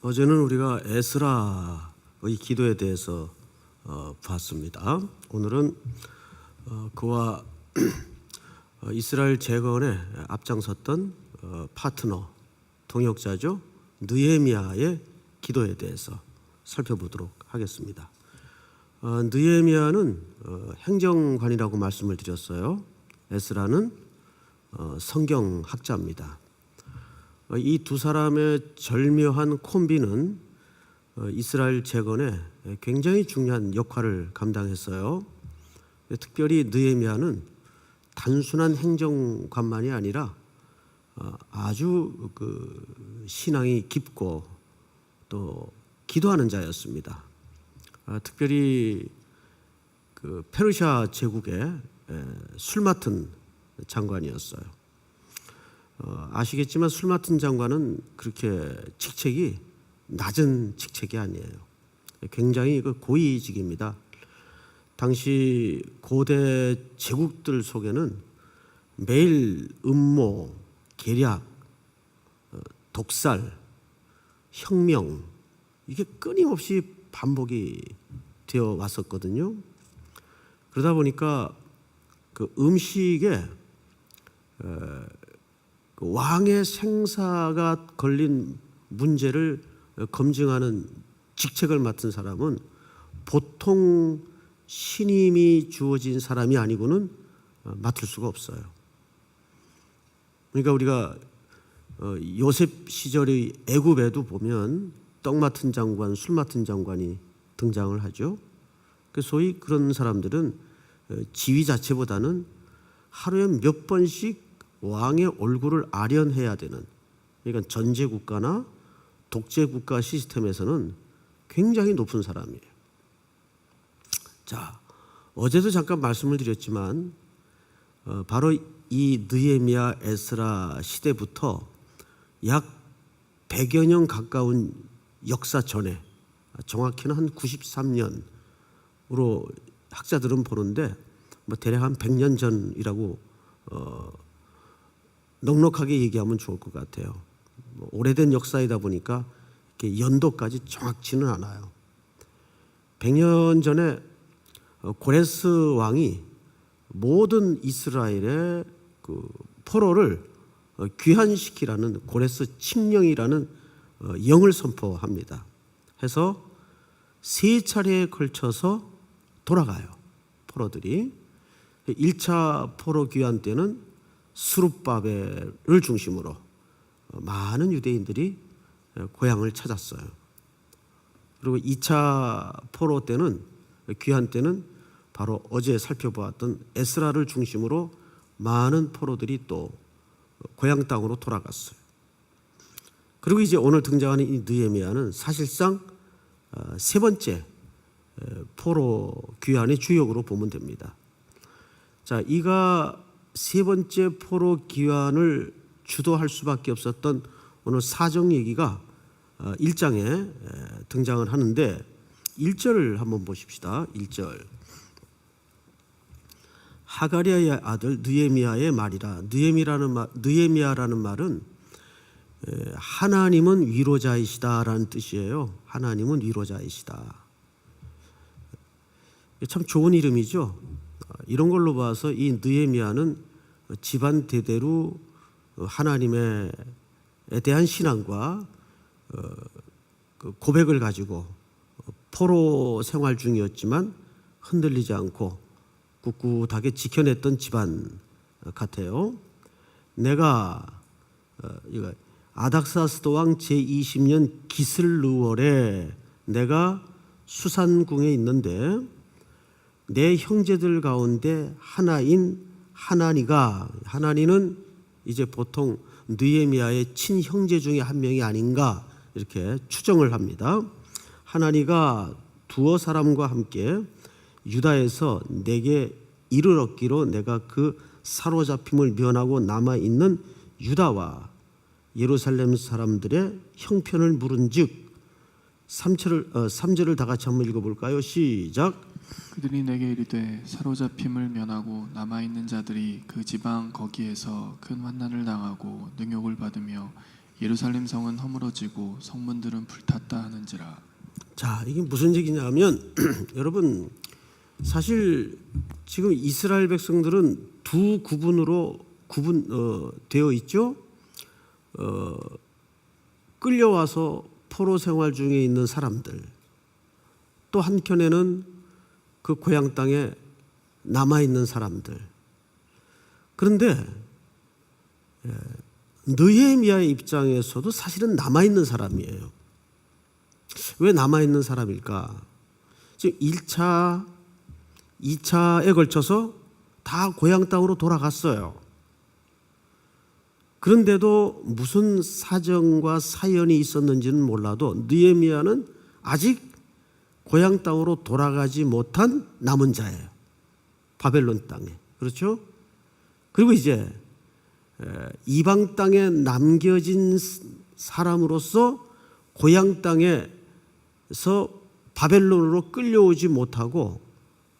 어제는 우리가 에스라의 기도에 대해서 봤습니다. 오늘은 그와 이스라엘 재건에 앞장섰던 파트너, 동역자죠. 느헤미야의 기도에 대해서 살펴보도록 하겠습니다. 느헤미야는 행정관이라고 말씀을 드렸어요. 에스라는 성경학자입니다. 이 두 사람의 절묘한 콤비는 이스라엘 재건에 굉장히 중요한 역할을 감당했어요. 특별히 느헤미야는 단순한 행정관만이 아니라 아주 신앙이 깊고 또 기도하는 자였습니다. 특별히 페르시아 제국의 술 맡은 장관이었어요. 아시겠지만 술 맡은 장관은 그렇게 직책이 낮은 직책이 아니에요. 굉장히 고위직입니다. 당시 고대 제국들 속에는 매일 음모, 계략, 독살, 혁명 이게 끊임없이 반복이 되어 왔었거든요. 그러다 보니까 그 음식에 왕의 생사가 걸린 문제를 검증하는 직책을 맡은 사람은 보통 신임이 주어진 사람이 아니고는 맡을 수가 없어요. 그러니까 우리가 요셉 시절의 애굽에도 보면 떡 맡은 장관, 술 맡은 장관이 등장을 하죠. 소위 그런 사람들은 지위 자체보다는 하루에 몇 번씩 왕의 얼굴을 아련해야 되는, 그러니까 전제국가나 독재국가 시스템에서는 굉장히 높은 사람이에요. 자, 어제도 잠깐 말씀을 드렸지만 바로 이 느헤미야 에스라 시대부터 약 100여 년 가까운 역사 전에, 정확히는 한 93년으로 학자들은 보는데 대략 한 100년 전이라고 넉넉하게 얘기하면 좋을 것 같아요. 오래된 역사이다 보니까 이렇게 연도까지 정확치는 않아요. 100년 전에 고레스 왕이 모든 이스라엘의 포로를 귀환시키라는 고레스 칙령이라는 영을 선포합니다. 해서 3차례에 걸쳐서 돌아가요. 포로들이. 1차 포로 귀환 때는 스룹바벨을 중심으로 많은 유대인들이 고향을 찾았어요. 그리고 2차 포로 때는, 귀환 때는 바로 어제 살펴보았던 에스라를 중심으로 많은 포로들이 또 고향 땅으로 돌아갔어요. 그리고 이제 오늘 등장하는 이 느헤미야는 사실상 세 번째 포로 귀환의 주역으로 보면 됩니다. 자, 이가 세 번째 포로 귀환을 주도할 수밖에 없었던 오늘 사정 얘기가 1장에 등장을 하는데 1절을 한번 보십시다. 1절. 하가리아의 아들 느헤미야의 말이라. 느헤미야라는 말은 하나님은 위로자이시다라는 뜻이에요. 하나님은 위로자이시다. 참 좋은 이름이죠. 이런 걸로 봐서 이 느헤미야는 집안 대대로 하나님에 대한 신앙과 고백을 가지고 포로 생활 중이었지만 흔들리지 않고 꿋꿋하게 지켜냈던 집안 같아요. 내가 아닥사스도 왕 제20년 기슬르월에 내가 수산궁에 있는데 내 형제들 가운데 하나인 하나니가, 하나니는 이제 보통 느헤미야의 친형제 중에 한 명이 아닌가 이렇게 추정을 합니다. 하나니가 두어 사람과 함께 유다에서 내게 이를 얻기로 내가 그 사로잡힘을 면하고 남아있는 유다와 예루살렘 사람들의 형편을 물은즉 3절을 다 같이 한번 읽어볼까요? 시작. 그들이 내게 이르되 사로잡힘을 면하고 남아있는 자들이 그 지방 거기에서 큰 환난을 당하고 능욕을 받으며 예루살렘 성은 허물어지고 성문들은 불탔다 하는지라. 자, 이게 무슨 얘기냐면 여러분, 사실 지금 이스라엘 백성들은 두 구분으로 되어 있죠. 끌려와서 포로 생활 중에 있는 사람들, 또 한켠에는 그 고향 땅에 남아 있는 사람들. 그런데 느헤미야의 입장에서도 사실은 남아 있는 사람이에요. 왜 남아 있는 사람일까? 지금 1차, 2차에 걸쳐서 다 고향 땅으로 돌아갔어요. 그런데도 무슨 사정과 사연이 있었는지는 몰라도 느헤미야는 아직 고향 땅으로 돌아가지 못한 남은 자예요. 바벨론 땅에. 그렇죠? 그리고 이제 이방 땅에 남겨진 사람으로서 고향 땅에서 바벨론으로 끌려오지 못하고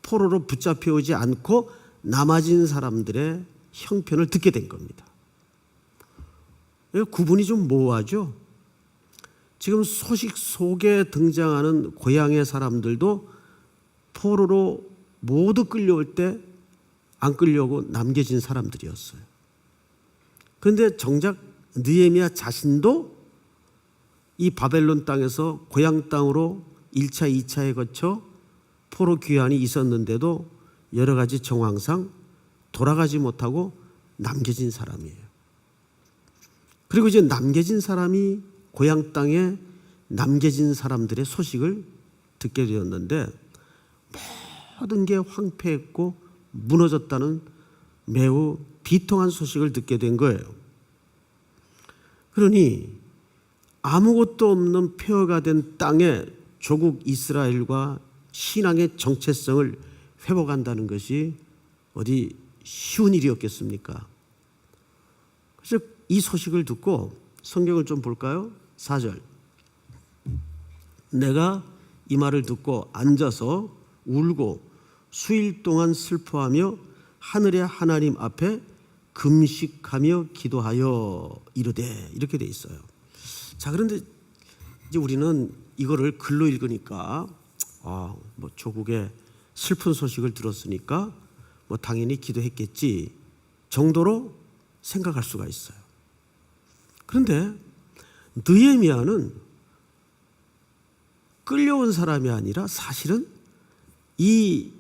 포로로 붙잡혀오지 않고 남아진 사람들의 형편을 듣게 된 겁니다. 구분이 좀 모호하죠. 지금 소식 속에 등장하는 고향의 사람들도 포로로 모두 끌려올 때 안 끌려오고 남겨진 사람들이었어요. 그런데 정작 느헤미야 자신도 이 바벨론 땅에서 고향 땅으로 1차, 2차에 거쳐 포로 귀환이 있었는데도 여러 가지 정황상 돌아가지 못하고 남겨진 사람이에요. 그리고 이제 남겨진 사람이 고향 땅에 남겨진 사람들의 소식을 듣게 되었는데 모든 게 황폐했고 무너졌다는 매우 비통한 소식을 듣게 된 거예요. 그러니 아무것도 없는 폐허가 된 땅에 조국 이스라엘과 신앙의 정체성을 회복한다는 것이 어디 쉬운 일이었겠습니까? 그래서 이 소식을 듣고 성경을 좀 볼까요? 4절. 내가 이 말을 듣고 앉아서 울고 수일 동안 슬퍼하며 하늘의 하나님 앞에 금식하며 기도하여 이르되, 이렇게 돼 있어요. 자, 그런데 이제 우리는 이거를 글로 읽으니까 뭐 조국의 슬픈 소식을 들었으니까 뭐 당연히 기도했겠지 정도로 생각할 수가 있어요. 그런데 느헤미야는 끌려온 사람이 아니라 사실은 이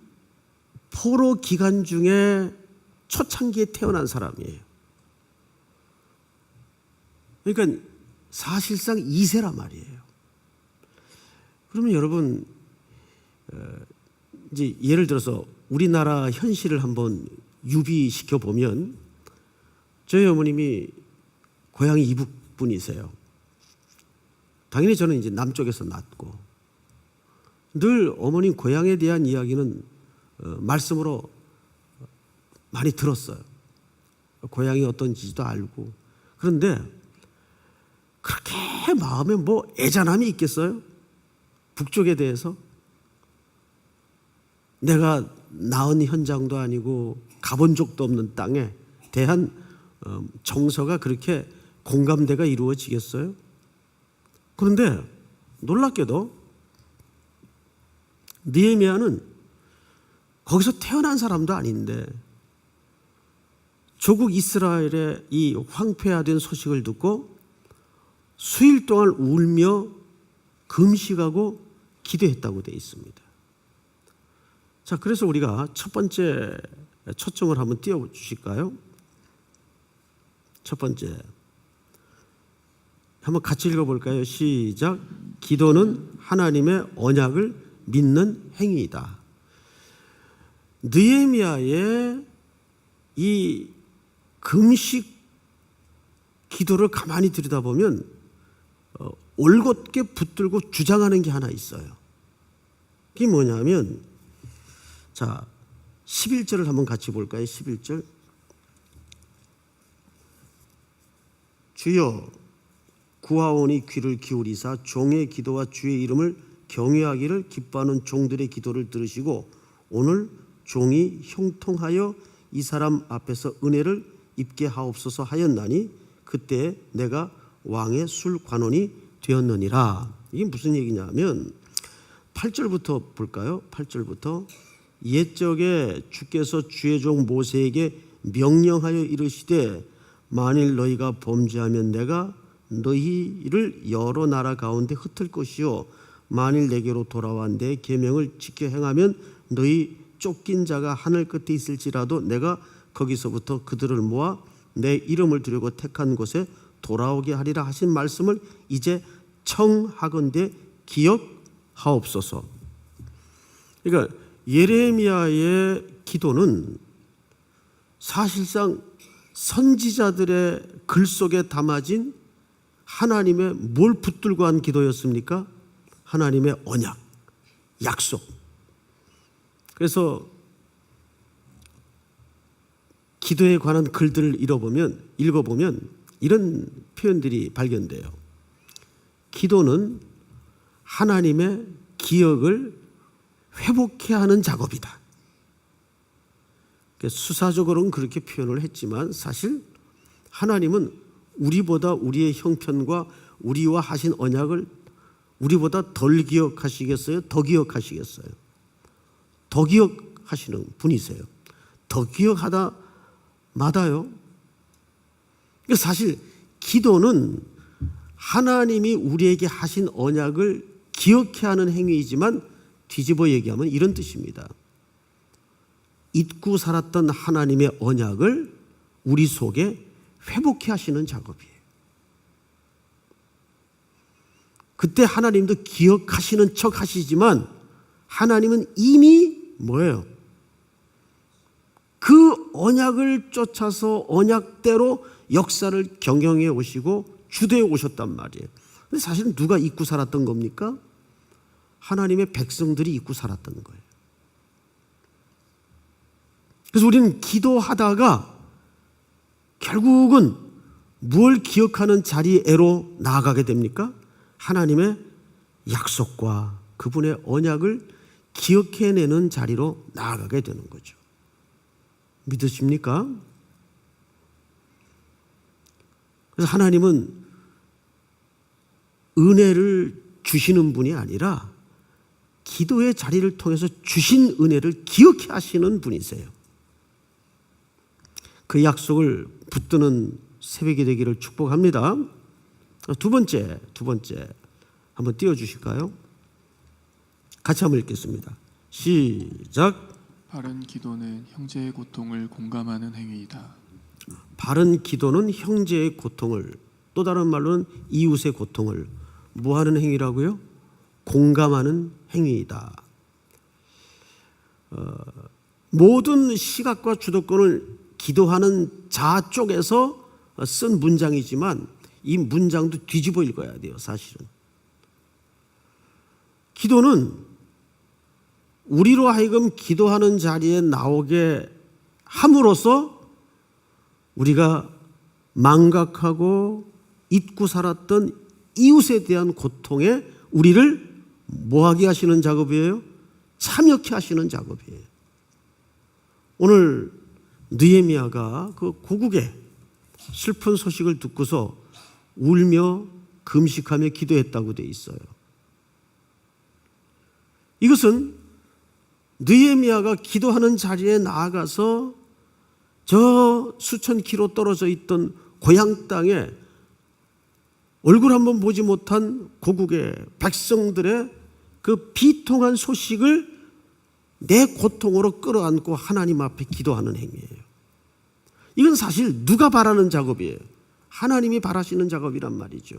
포로 기간 중에 초창기에 태어난 사람이에요. 그러니까 사실상 2세란 말이에요. 그러면 여러분, 이제 예를 들어서 우리나라 현실을 한번 유비시켜 보면, 저희 어머님이 고향이 이북 분이세요. 당연히 저는 이제 남쪽에서 났고, 늘 어머님 고향에 대한 이야기는 말씀으로 많이 들었어요. 고향이 어떤지도 알고. 그런데 그렇게 마음에 뭐 애잔함이 있겠어요? 북쪽에 대해서? 내가 낳은 현장도 아니고 가본 적도 없는 땅에 대한 정서가 그렇게 공감대가 이루어지겠어요? 그런데 놀랍게도 느헤미야는 거기서 태어난 사람도 아닌데 조국 이스라엘의 이 황폐화된 소식을 듣고 수일 동안 울며 금식하고 기도했다고 되어 있습니다. 자, 그래서 우리가 첫 번째 초점을 한번 띄워주실까요? 첫 번째 한번 같이 읽어볼까요? 시작. 기도는 하나님의 언약을 믿는 행위이다. 느헤미야의 이 금식 기도를 가만히 들여다보면 올곧게 붙들고 주장하는 게 하나 있어요. 그게 뭐냐면, 자, 11절을 한번 같이 볼까요? 11절. 주여, 구하오니 귀를 기울이사 종의 기도와 주의 이름을 경외하기를 기뻐하는 종들의 기도를 들으시고 오늘 종이 형통하여 이 사람 앞에서 은혜를 입게 하옵소서 하였나니 그때 내가 왕의 술관원이 되었느니라. 이게 무슨 얘기냐면 8절부터 볼까요? 8절부터 옛적에 주께서 주의 종 모세에게 명령하여 이르시되 만일 너희가 범죄하면 내가 너희를 여러 나라 가운데 흩을 것이요 만일 내게로 돌아와 내 계명을 지켜 행하면 너희 쫓긴 자가 하늘 끝에 있을지라도 내가 거기서부터 그들을 모아 내 이름을 두려고 택한 곳에 돌아오게 하리라 하신 말씀을 이제 청하건대 기억하옵소서. 그러니까 예레미야의 기도는 사실상 선지자들의 글 속에 담아진 하나님의 뭘 붙들고 한 기도였습니까? 하나님의 언약, 약속. 그래서 기도에 관한 글들을 읽어보면 이런 표현들이 발견돼요. 기도는 하나님의 기억을 회복해야 하는 작업이다. 수사적으로는 그렇게 표현을 했지만 사실 하나님은 우리보다 우리의 형편과 우리와 하신 언약을 우리보다 덜 기억하시겠어요? 더 기억하시겠어요? 더 기억하시는 분이세요. 더 기억하다 마다요. 사실 기도는 하나님이 우리에게 하신 언약을 기억해야 하는 행위이지만 뒤집어 얘기하면 이런 뜻입니다. 잊고 살았던 하나님의 언약을 우리 속에 회복해 하시는 작업이에요. 그때 하나님도 기억하시는 척 하시지만 하나님은 이미 뭐예요? 그 언약을 쫓아서 언약대로 역사를 경영해 오시고 주도해 오셨단 말이에요. 근데 사실 누가 잊고 살았던 겁니까? 하나님의 백성들이 잊고 살았던 거예요. 그래서 우리는 기도하다가 결국은 뭘 기억하는 자리에로 나아가게 됩니까? 하나님의 약속과 그분의 언약을 기억해내는 자리로 나아가게 되는 거죠. 믿으십니까? 그래서 하나님은 은혜를 주시는 분이 아니라 기도의 자리를 통해서 주신 은혜를 기억해 하시는 분이세요. 그 약속을 붙드는 새벽이 되기를 축복합니다. 두 번째 한번 띄워주실까요? 같이 한번 읽겠습니다. 시작. 바른 기도는 형제의 고통을 공감하는 행위이다. 바른 기도는 형제의 고통을, 또 다른 말로는 이웃의 고통을 뭐 하는 행위라고요? 공감하는 행위이다. 모든 시각과 주도권을 기도하는 자 쪽에서 쓴 문장이지만 이 문장도 뒤집어 읽어야 돼요. 사실은 기도는 우리로 하여금 기도하는 자리에 나오게 함으로써 우리가 망각하고 잊고 살았던 이웃에 대한 고통에 우리를 뭐하게 하시는 작업이에요? 참여케 하시는 작업이에요. 오늘 느헤미야가 그 고국의 슬픈 소식을 듣고서 울며 금식하며 기도했다고 돼 있어요. 이것은 느헤미야가 기도하는 자리에 나아가서 저 수천 킬로 떨어져 있던 고향 땅에 얼굴 한번 보지 못한 고국의 백성들의 그 비통한 소식을 내 고통으로 끌어안고 하나님 앞에 기도하는 행위예요. 이건 사실 누가 바라는 작업이에요? 하나님이 바라시는 작업이란 말이죠.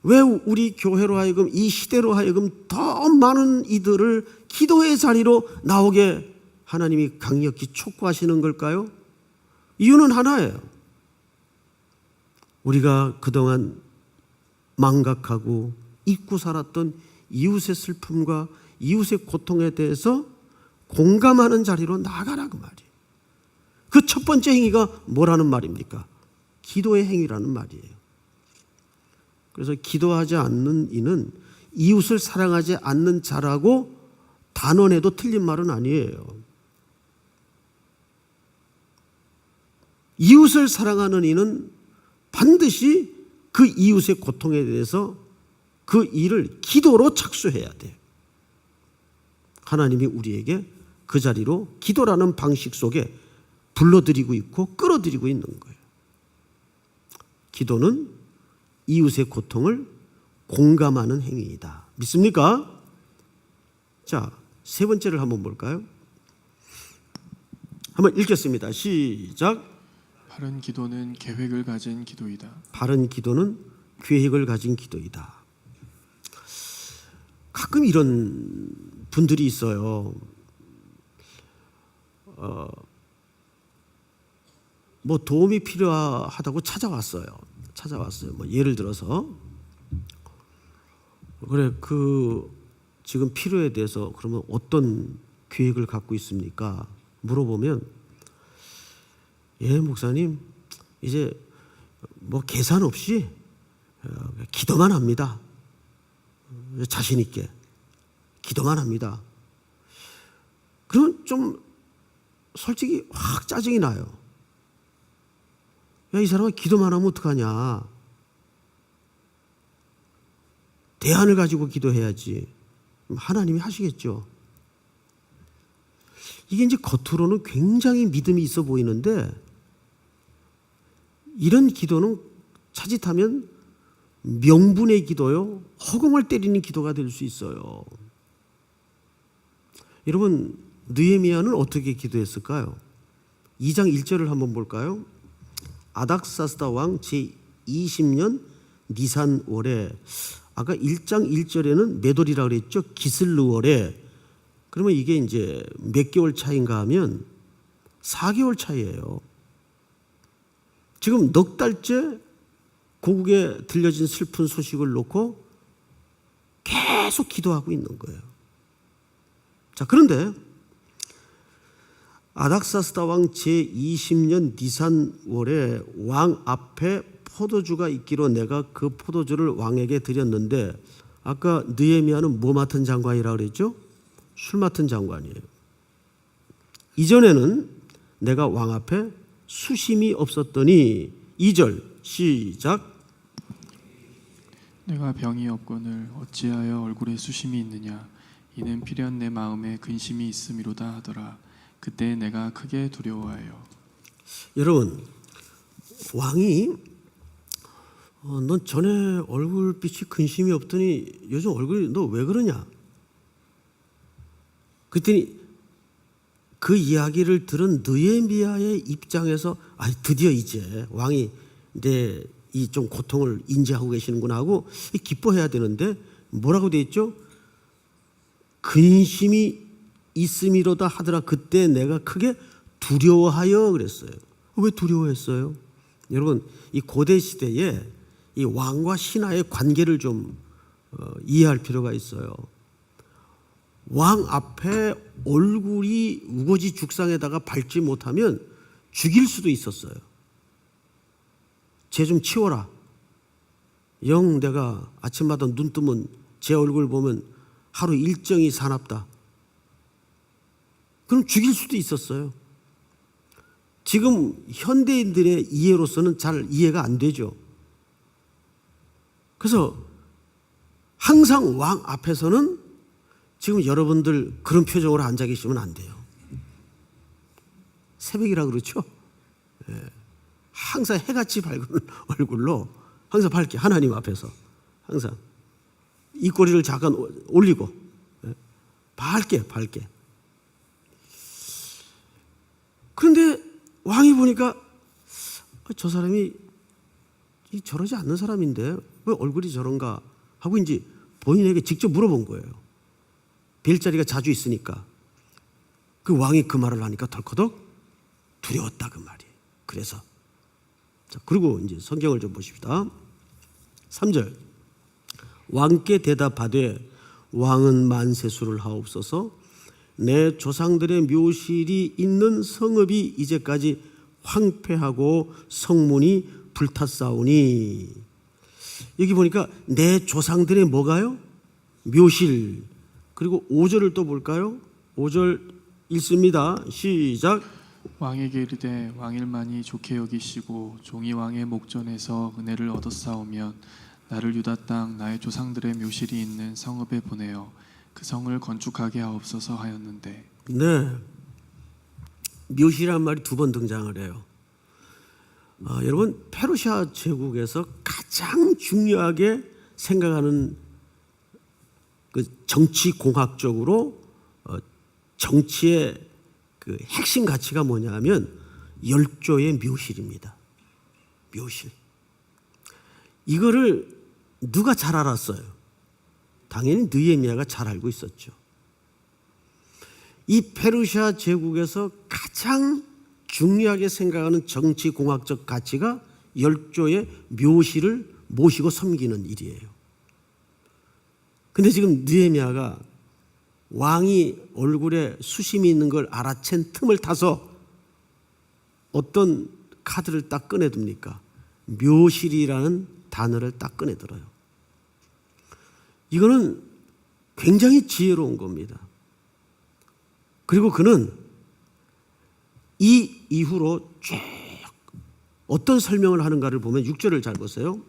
왜 우리 교회로 하여금 이 시대로 하여금 더 많은 이들을 기도의 자리로 나오게 하나님이 강력히 촉구하시는 걸까요? 이유는 하나예요. 우리가 그동안 망각하고 잊고 살았던 이웃의 슬픔과 이웃의 고통에 대해서 공감하는 자리로 나아가라고 말이에요. 그 첫 번째 행위가 뭐라는 말입니까? 기도의 행위라는 말이에요. 그래서 기도하지 않는 이는 이웃을 사랑하지 않는 자라고 단언해도 틀린 말은 아니에요. 이웃을 사랑하는 이는 반드시 그 이웃의 고통에 대해서 그 일을 기도로 착수해야 돼요. 하나님이 우리에게 그 자리로 기도라는 방식 속에 불러들이고 있고 끌어들이고 있는 거예요. 기도는 이웃의 고통을 공감하는 행위이다. 믿습니까? 자, 세 번째를 한번 볼까요? 한번 읽겠습니다. 시작. 바른 기도는 계획을 가진 기도이다. 바른 기도는 계획을 가진 기도이다. 가끔 이런 분들이 있어요. 뭐 도움이 필요하다고 찾아왔어요. 뭐 예를 들어서 그래 지금 필요에 대해서 그러면 어떤 계획을 갖고 있습니까? 물어보면 예 목사님 이제 뭐 계산 없이 기도만 합니다. 자신 있게 기도만 합니다. 그러면 좀 솔직히 확 짜증이 나요. 야, 이 사람은 기도만 하면 어떡하냐. 대안을 가지고 기도해야지. 하나님이 하시겠죠. 이게 이제 겉으로는 굉장히 믿음이 있어 보이는데 이런 기도는 자칫하면 명분의 기도요, 허공을 때리는 기도가 될 수 있어요. 여러분, 느헤미야는 어떻게 기도했을까요? 2장 1절을 한번 볼까요? 아닥사스다 왕 제20년 니산월에, 아까 1장 1절에는 몇 월이라고 그랬죠? 기슬르월에. 그러면 이게 이제 몇 개월 차인가 하면 4개월 차이예요. 지금 넉 달째 고국에 들려진 슬픈 소식을 놓고 계속 기도하고 있는 거예요. 자, 그런데 아닥사스다 왕 제20년 니산월에 왕 앞에 포도주가 있기로 내가 그 포도주를 왕에게 드렸는데, 아까 느헤미야는 뭐 맡은 장관이라고 그랬죠? 술 맡은 장관이에요. 이전에는 내가 왕 앞에 수심이 없었더니 2절 시작. 내가 병이 없거늘 어찌하여 얼굴에 수심이 있느냐. 이는 필연 내 마음에 근심이 있음이로다 하더라. 그때 내가 크게 두려워하여. 여러분, 왕이 넌 전에 얼굴빛이 근심이 없더니 요즘 얼굴이 너 왜 그러냐? 그랬더니 그 이야기를 들은 느헤미야의 입장에서 드디어 이제 왕이 내 이 좀 고통을 인지하고 계시는구나 하고 기뻐해야 되는데 뭐라고 돼 있죠? 근심이 있음이로다 하더라. 그때 내가 크게 두려워하여 그랬어요. 왜 두려워했어요? 여러분, 이 고대 시대에 이 왕과 신하의 관계를 좀 이해할 필요가 있어요. 왕 앞에 얼굴이 우거지 죽상에다가 밟지 못하면 죽일 수도 있었어요. 쟤 좀 치워라. 영 내가 아침마다 눈 뜨면 제 얼굴 보면 하루 일정이 사납다. 그럼 죽일 수도 있었어요. 지금 현대인들의 이해로서는 잘 이해가 안 되죠. 그래서 항상 왕 앞에서는 지금 여러분들 그런 표정으로 앉아 계시면 안 돼요. 새벽이라 그렇죠? 항상 해같이 밝은 얼굴로 항상 밝게 하나님 앞에서 항상 입꼬리를 잠깐 올리고 밝게. 그런데 왕이 보니까 저 사람이 저러지 않는 사람인데 왜 얼굴이 저런가 하고 이제 본인에게 직접 물어본 거예요. 뵐자리가 자주 있으니까. 그 왕이 그 말을 하니까 덜커덕 두려웠다 그 말이. 그래서 자, 그리고 이제 성경을 좀 보십시다. 3절. 왕께 대답하되 왕은 만세수를 하옵소서. 내 조상들의 묘실이 있는 성읍이 이제까지 황폐하고 성문이 불탔사오니. 여기 보니까 내 조상들의 뭐가요? 묘실. 그리고 5절을 또 볼까요? 5절 읽습니다. 시작. 왕에게 이르되 왕일만이 좋게 여기시고 종이 왕의 목전에서 은혜를 얻었사오면 나를 유다 땅 나의 조상들의 묘실이 있는 성읍에 보내어 그 성을 건축하게 하옵소서 하였는데. 네, 묘실이란 말이 두 번 등장을 해요. 여러분, 페르시아 제국에서 가장 중요하게 생각하는 그 정치 공학적으로 정치의 그 핵심 가치가 뭐냐면 열조의 묘실입니다. 묘실. 이거를 누가 잘 알았어요? 당연히 느헤미야가 잘 알고 있었죠. 이 페르시아 제국에서 가장 중요하게 생각하는 정치 공학적 가치가 열조의 묘실을 모시고 섬기는 일이에요. 근데 지금 느헤미야가 왕이 얼굴에 수심이 있는 걸 알아챈 틈을 타서 어떤 카드를 딱 꺼내듭니까? 묘실이라는 단어를 딱 꺼내들어요. 이거는 굉장히 지혜로운 겁니다. 그리고 그는 이 이후로 쭉 어떤 설명을 하는가를 보면 6절을 잘 보세요.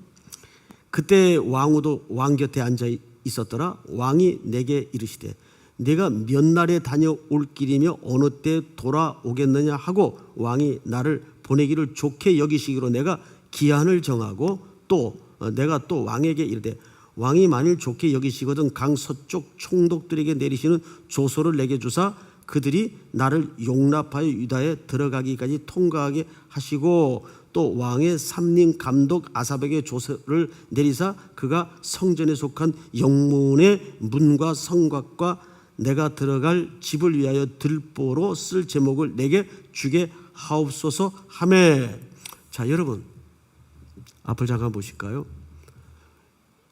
그때 왕후도 왕 곁에 앉아 있었더라. 왕이 내게 이르시되 내가 몇 날에 다녀올 길이며 어느 때 돌아오겠느냐 하고 왕이 나를 보내기를 좋게 여기시기로 내가 기한을 정하고 또 내가 또 왕에게 이르되 왕이 만일 좋게 여기시거든 강 서쪽 총독들에게 내리시는 조서를 내게 주사 그들이 나를 용납하여 유다에 들어가기까지 통과하게 하시고 또 왕의 삼림 감독 아삽에게 조서를 내리사 그가 성전에 속한 영문의 문과 성곽과 내가 들어갈 집을 위하여 들보로 쓸 제목을 내게 주게 하옵소서 하매. 자, 여러분 앞을 잠깐 보실까요?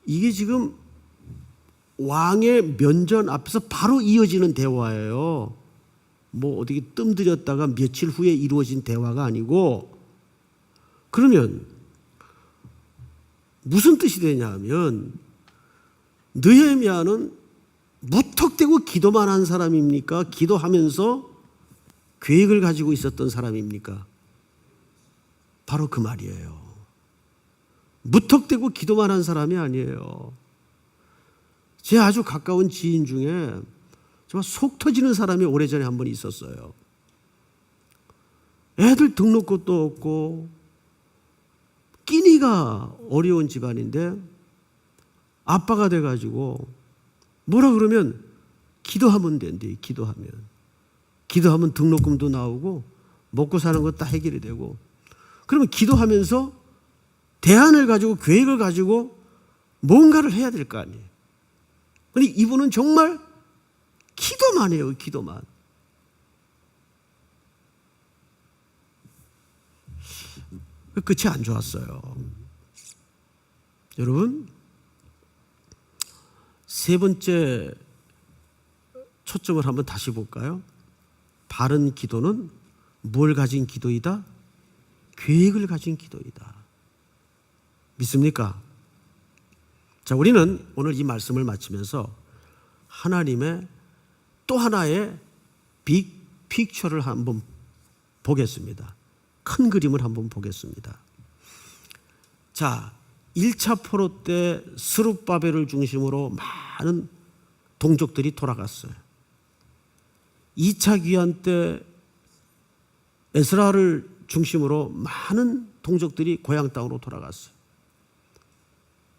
이게 지금 왕의 면전 앞에서 바로 이어지는 대화예요. 뭐 어떻게 뜸들였다가 며칠 후에 이루어진 대화가 아니고, 그러면 무슨 뜻이 되냐면 느헤미야는 무턱대고 기도만 한 사람입니까? 기도하면서 계획을 가지고 있었던 사람입니까? 바로 그 말이에요. 무턱대고 기도만 한 사람이 아니에요. 제 아주 가까운 지인 중에 정말 속 터지는 사람이 오래전에 한 번 있었어요. 애들 등록금도 없고 끼니가 어려운 집안인데 아빠가 돼가지고 뭐라 그러면 기도하면 된대. 기도하면 등록금도 나오고 먹고 사는 거 다 해결이 되고, 그러면 기도하면서 대안을 가지고 계획을 가지고 뭔가를 해야 될 거 아니에요. 그런데 이분은 정말 기도만 해요. 기도만. 끝이 안 좋았어요. 여러분, 세 번째 초점을 한번 다시 볼까요? 바른 기도는 뭘 가진 기도이다? 계획을 가진 기도이다. 믿습니까? 자, 우리는 오늘 이 말씀을 마치면서 하나님의 또 하나의 빅 픽처를 한번 보겠습니다. 큰 그림을 한번 보겠습니다. 자, 1차 포로 때 스룹바벨을 중심으로 많은 동족들이 돌아갔어요. 2차 귀환 때 에스라를 중심으로 많은 동족들이 고향 땅으로 돌아갔어요.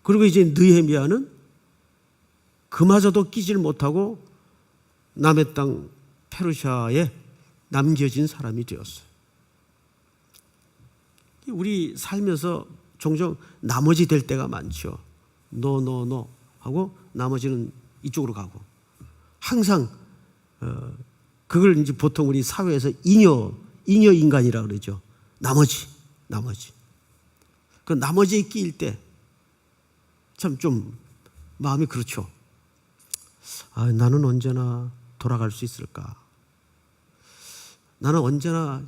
그리고 이제 느헤미야는 그마저도 끼질 못하고 남의 땅 페르시아에 남겨진 사람이 되었어요. 우리 살면서 종종 나머지 될 때가 많죠. 노 하고 나머지는 이쪽으로 가고, 항상 그걸 이제 보통 우리 사회에서 잉여 인간이라 그러죠. 나머지. 그 나머지에 끼일 때 참 좀 마음이 그렇죠. 나는 언제나 돌아갈 수 있을까? 나는 언제나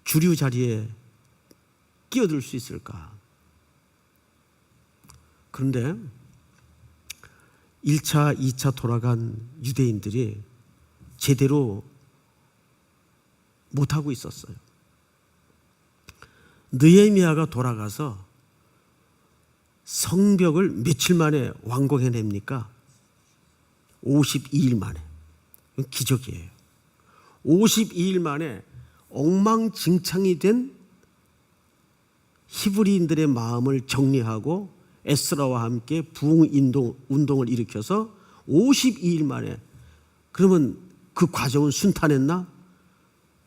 주류 자리에 끼어들 수 있을까? 그런데 1차, 2차 돌아간 유대인들이 제대로 못하고 있었어요. 느헤미야가 돌아가서 성벽을 며칠 만에 완공해냅니까? 52일 만에. 이건 기적이에요. 52일 만에 엉망진창이 된 히브리인들의 마음을 정리하고 에스라와 함께 부흥운동을 일으켜서 52일 만에. 그러면 그 과정은 순탄했나?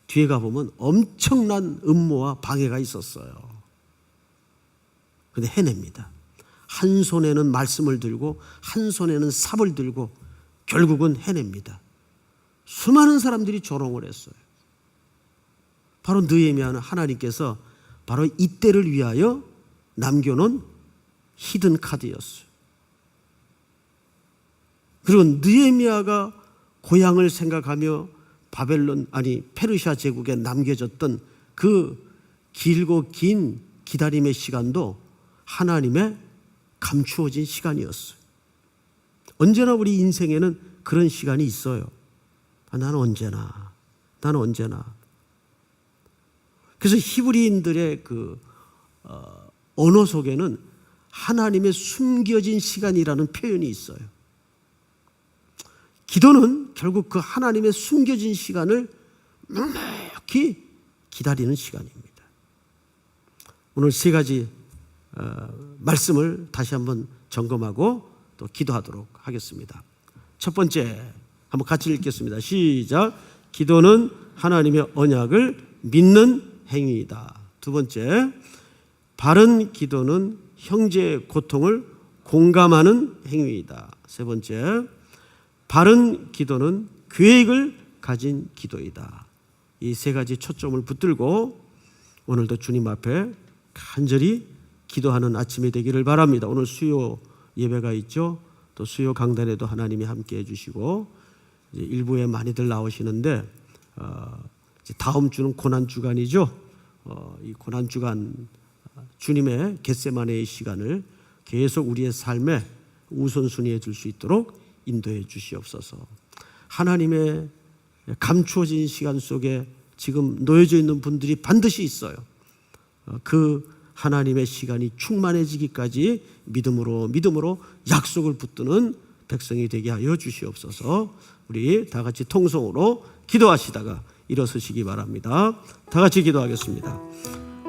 뒤에 가보면 엄청난 음모와 방해가 있었어요. 그런데 해냅니다. 한 손에는 말씀을 들고 한 손에는 삽을 들고 결국은 해냅니다. 수많은 사람들이 조롱을 했어요. 바로 느헤미야는 하나님께서 바로 이때를 위하여 남겨놓은 히든 카드였어요. 그리고 느헤미야가 고향을 생각하며 페르시아 제국에 남겨졌던 그 길고 긴 기다림의 시간도 하나님의 감추어진 시간이었어요. 언제나 우리 인생에는 그런 시간이 있어요. 나는 언제나. 그래서 히브리인들의 그 언어 속에는 하나님의 숨겨진 시간이라는 표현이 있어요. 기도는 결국 그 하나님의 숨겨진 시간을 묵묵히 기다리는 시간입니다. 오늘 세 가지 말씀을 다시 한번 점검하고 또 기도하도록 하겠습니다. 첫 번째, 한번 같이 읽겠습니다. 시작. 기도는 하나님의 언약을 믿는 행위이다. 두 번째, 바른 기도는 형제의 고통을 공감하는 행위이다. 세 번째, 바른 기도는 계획을 가진 기도이다. 이 세 가지 초점을 붙들고 오늘도 주님 앞에 간절히 기도하는 아침이 되기를 바랍니다. 오늘 수요 예배가 있죠. 또 수요 강단에도 하나님이 함께 해주시고 이제 일부에 많이들 나오시는데 이제 다음 주는 고난 주간이죠. 이 고난 주간 주님의 겟세마네의 시간을 계속 우리의 삶에 우선순위에 둘 수 있도록 인도해 주시옵소서. 하나님의 감추어진 시간 속에 지금 놓여져 있는 분들이 반드시 있어요. 그 하나님의 시간이 충만해지기까지 믿음으로 약속을 붙드는 백성이 되게 하여 주시옵소서. 우리 다 같이 통성으로 기도하시다가 일어서시기 바랍니다. 다 같이 기도하겠습니다.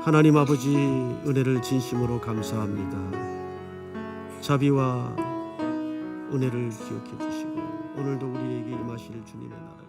하나님 아버지, 은혜를 진심으로 감사합니다. 자비와 은혜를 기억해 주시고 오늘도 우리에게 임하실 주님의 나라를